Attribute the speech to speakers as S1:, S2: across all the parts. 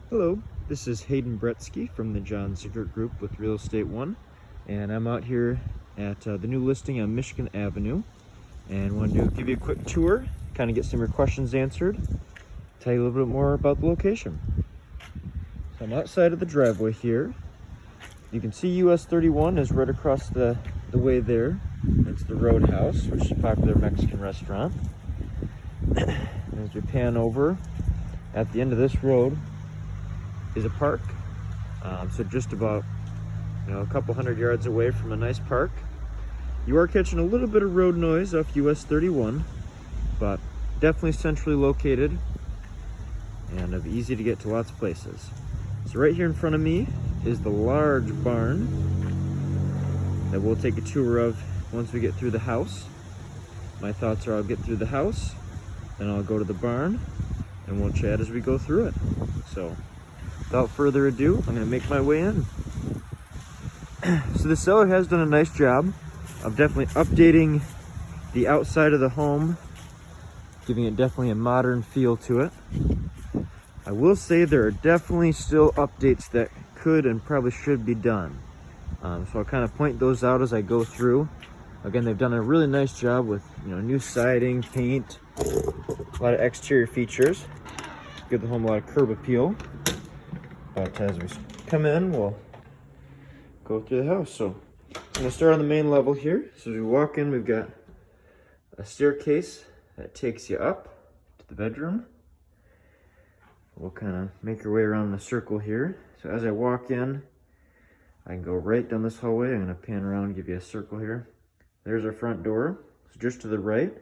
S1: Hello, this is Hayden Bretsky from the John Ziegert Group with Real Estate One, and I'm out here at the new listing on Michigan Avenue, and wanted to give you a quick tour, kind of get some of your questions answered, tell you a little bit more about the location. So I'm outside of the driveway here. You can see US 31 is right across the way there. It's the Roadhouse, which is a popular Mexican restaurant. As we pan over, at the end of this road is a park. So just about a couple hundred yards away from a nice park. You are catching a little bit of road noise off US 31, but definitely centrally located and easy to get to lots of places. So right here in front of me is the large barn that we'll take a tour of once we get through the house. My thoughts are I'll get through the house, then I'll go to the barn, and we'll chat as we go through it. So without further ado, I'm gonna make my way in. So the seller has done a nice job of definitely updating the outside of the home, giving it definitely a modern feel to it. I will say there are definitely still updates that could and probably should be done. So I'll kind of point those out as I go through. Again, they've done a really nice job with new siding, paint, a lot of exterior features, give the home a lot of curb appeal. But as we come in, we'll go through the house. So I'm gonna start on the main level here. So as we walk in, we've got a staircase that takes you up to the bedroom. We'll kind of make our way around the circle here. So as I walk in, I can go right down this hallway. I'm gonna pan around and give you a circle here. There's our front door. So just to the right,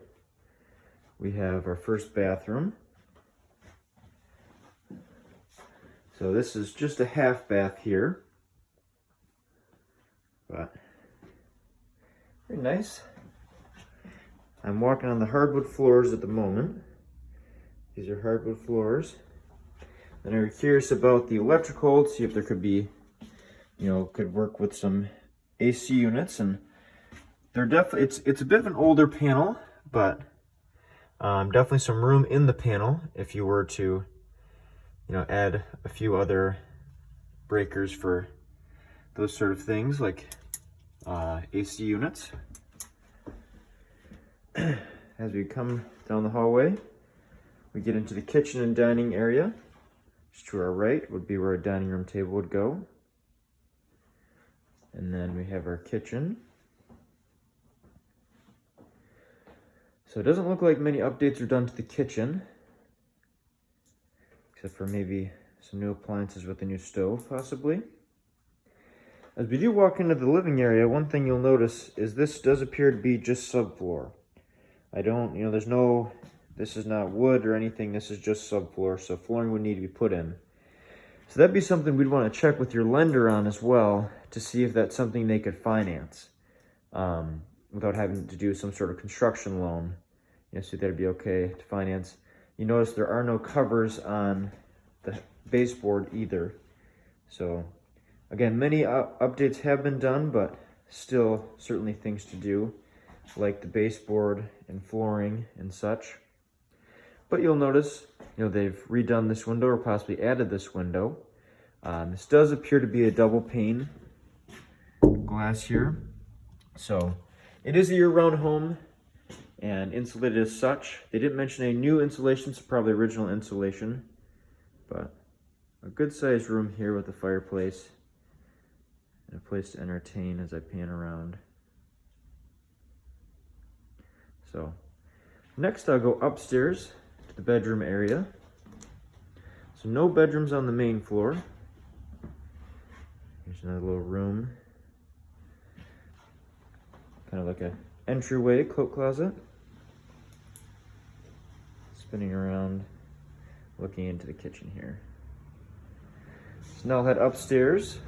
S1: we have our first bathroom. So this is just a half bath here, but very nice. I'm walking on the hardwood floors at the moment. These are hardwood floors. And I'm curious about the electrical to see if there could be, could work with some AC units. And they're definitely, it's a bit of an older panel, but definitely some room in the panel if you were to add a few other breakers for those sort of things like AC units. As we come down the hallway, we get into the kitchen and dining area. Just to our right would be where a dining room table would go. And then we have our kitchen. So it doesn't look like many updates are done to the kitchen, except for maybe some new appliances with a new stove, possibly. As we do walk into the living area, one thing you'll notice is this does appear to be just subfloor. This is not wood or anything, this is just subfloor, so flooring would need to be put in. So that'd be something we'd want to check with your lender on as well, to see if that's something they could finance, without having to do some sort of construction loan. See if that'd be okay to finance. You notice there are no covers on the baseboard either. So again, many updates have been done, but still certainly things to do, like the baseboard and flooring and such. But you'll notice, they've redone this window or possibly added this window. This does appear to be a double pane glass here. So it is a year-round home and insulated as such. They didn't mention any new insulation, so probably original insulation. But a good sized room here with a fireplace and a place to entertain as I pan around. So next I'll go upstairs to the bedroom area. So no bedrooms on the main floor. Here's another little room. Kind of like an entryway, coat closet. Spinning around, looking into the kitchen here. So now I'll head upstairs.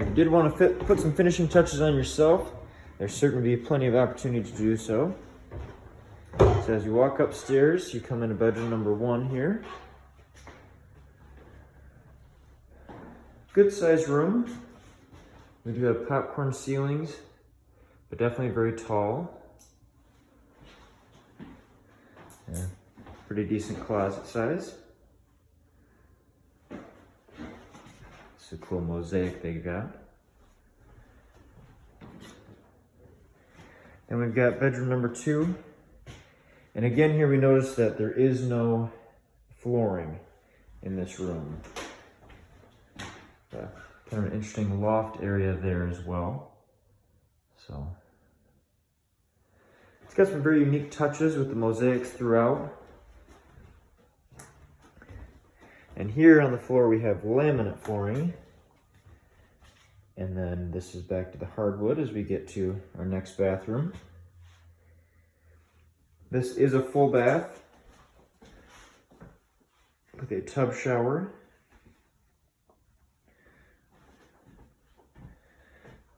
S1: If you did want to put some finishing touches on yourself, there's certainly be plenty of opportunity to do so. So as you walk upstairs, you come into bedroom number 1 here. Good sized room. We do have popcorn ceilings, but definitely very tall. Yeah. pretty decent closet size. It's a cool mosaic they got. Then we've got bedroom number 2. And again here we notice that there is no flooring in this room. Kind of an interesting loft area there as well. So it's got some very unique touches with the mosaics throughout. And here on the floor we have laminate flooring. And then this is back to the hardwood as we get to our next bathroom. This is a full bath with a tub shower.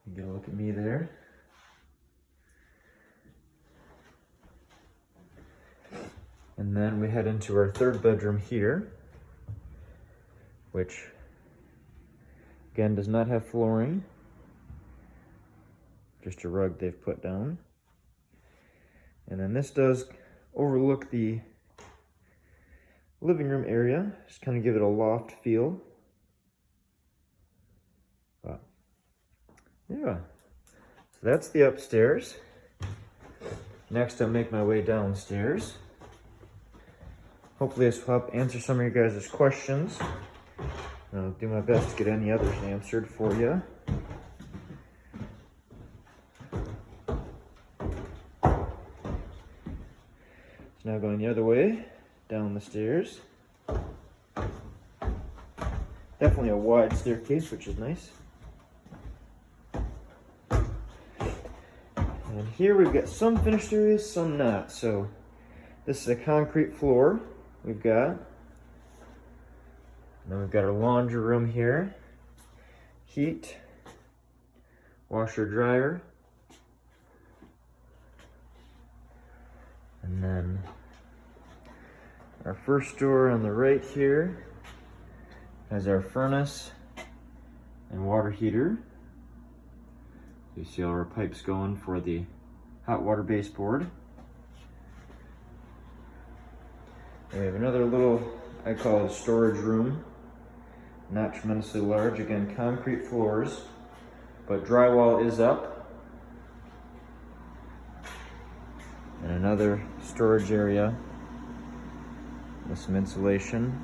S1: You get a look at me there. And then we head into our third bedroom here, which again does not have flooring, just a rug they've put down. And then this does overlook the living room area, just kind of give it a loft feel. But yeah, so that's the upstairs. Next I'll make my way downstairs. Hopefully this will help answer some of your guys' questions. I'll do my best to get any others answered for you. So now going the other way, down the stairs. Definitely a wide staircase, which is nice. And here we've got some finished areas, some not. So this is a concrete floor we've got. Then we've got our laundry room here. Heat, washer dryer. And then our first door on the right here has our furnace and water heater. You see all our pipes going for the hot water baseboard. And we have another little, I call it a storage room. Not tremendously large, again concrete floors, but drywall is up. And another storage area with some insulation.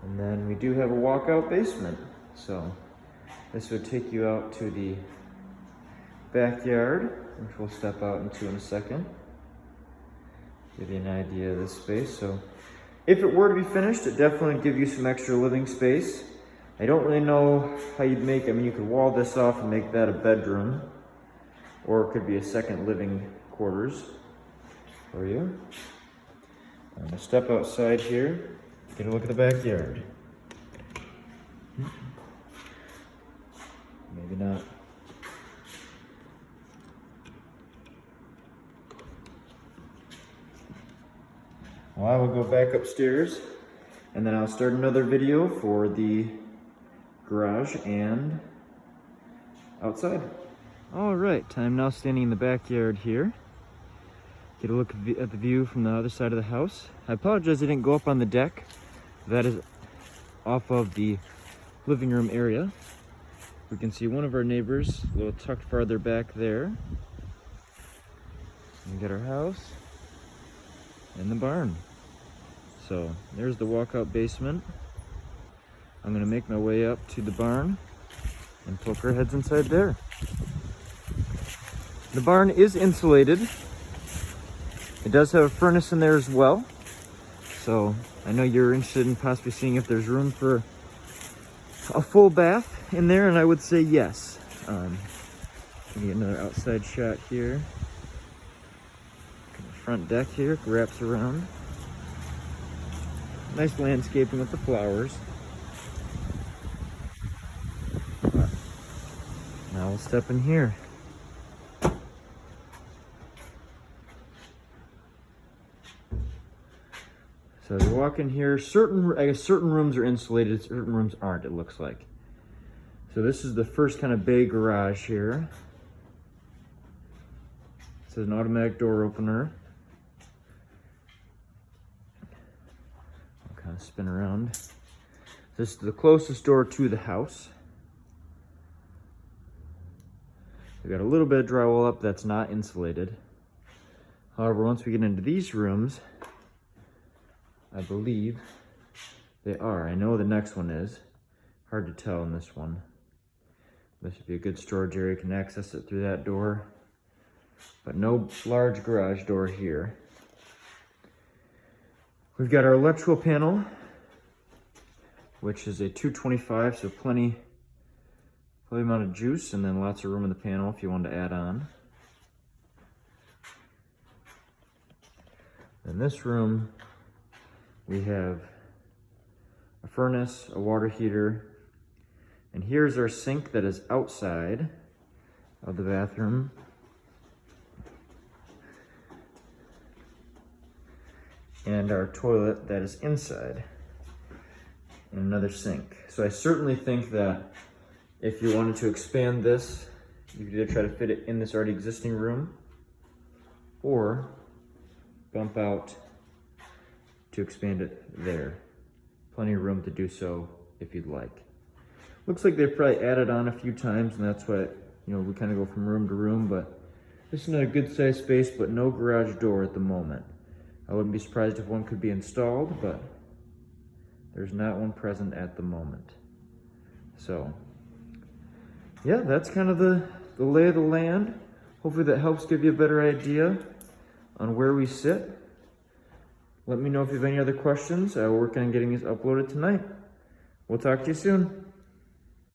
S1: And then we do have a walkout basement. So this would take you out to the backyard, which we'll step out into in a second. Give you an idea of this space. So if it were to be finished, it definitely would give you some extra living space. I don't really know how you'd make, I mean, you could wall this off and make that a bedroom, or it could be a second living quarters for you. I'm gonna step outside here, get a look at the backyard. Maybe not. Well, I will go back upstairs and then I'll start another video for the garage and outside. All right, I'm now standing in the backyard here. Get a look at the view from the other side of the house. I apologize I didn't go up on the deck. That is off of the living room area. We can see one of our neighbors a little tucked farther back there. We get our house and the barn. So there's the walkout basement. I'm gonna make my way up to the barn and poke our heads inside there. The barn is insulated. It does have a furnace in there as well. So I know you're interested in possibly seeing if there's room for a full bath in there, and I would say yes. Get another outside shot here. The front deck here wraps around. Nice landscaping with the flowers. Now we'll step in here. So you walk in here, I guess certain rooms are insulated, certain rooms aren't, it looks like. So this is the first kind of bay garage here. It says an automatic door opener. kind of spin around. This is the closest door to the house. We've got a little bit of drywall up that's not insulated. However, once we get into these rooms, I believe they are. I know the next one is. Hard to tell in this one. This should be a good storage area. You can access it through that door. But no large garage door here. We've got our electrical panel, which is a 225, so plenty amount of juice, and then lots of room in the panel if you want to add on. In this room, we have a furnace, a water heater, and here's our sink that is outside of the bathroom. And our toilet that is inside, and another sink. So I certainly think that if you wanted to expand this, you could either try to fit it in this already existing room or bump out to expand it there. Plenty of room to do so if you'd like. Looks like they've probably added on a few times, and that's why, we kind of go from room to room, but this is a good sized space, but no garage door at the moment. I wouldn't be surprised if one could be installed, but there's not one present at the moment. So, yeah, that's kind of the lay of the land. Hopefully that helps give you a better idea on where we sit. Let me know if you have any other questions. I'll work on getting these uploaded tonight. We'll talk to you soon.